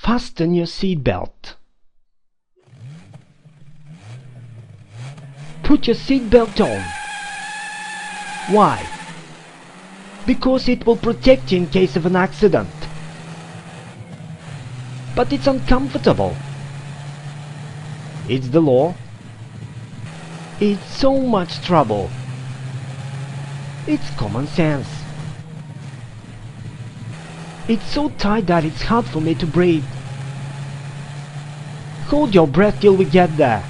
fasten your seatbelt. Put your seatbelt on. Why? Because it will protect you in case of an accident. But it's uncomfortable. It's the law. It's so much trouble. It's common sense. It's so tight that it's hard for me to breathe. Hold your breath till we get there.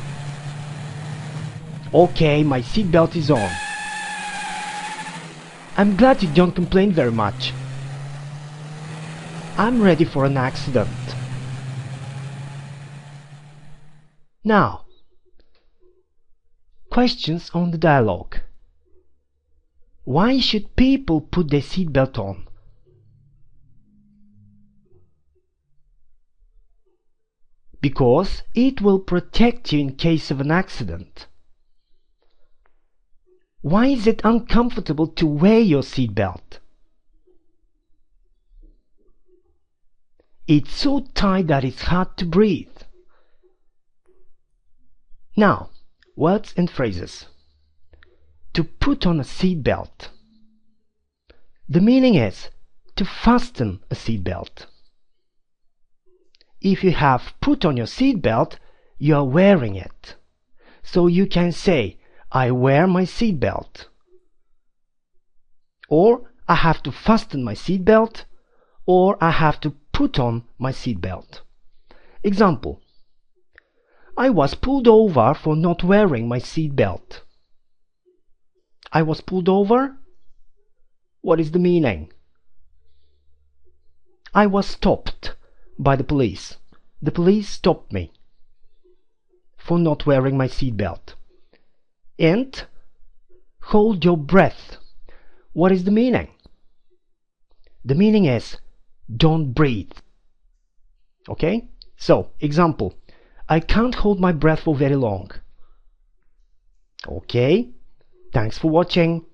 Okay, my seatbelt is on. I'm glad you don't complain very much. I'm ready for an accident. Now, questions on the dialogue. Why should people put their seatbelt on? Because it will protect you in case of an accident. Why is it uncomfortable to wear your seatbelt? It's so tight that it's hard to breathe. Now, words and phrases. To put on a seatbelt. The meaning is to fasten a seatbelt. If you have put on your seatbelt, you are wearing it. So you can say, I wear my seatbelt. Or I have to fasten my seatbelt. Or I have to put on my seatbelt. Example. I was pulled over for not wearing my seatbelt. I was pulled over? What is the meaning? I was stopped by the police. The police stopped me for not wearing my seatbelt. And hold your breath. What is the meaning? The meaning is don't breathe. Okay? So, example. I can't hold my breath for very long. Okay? Thanks for watching.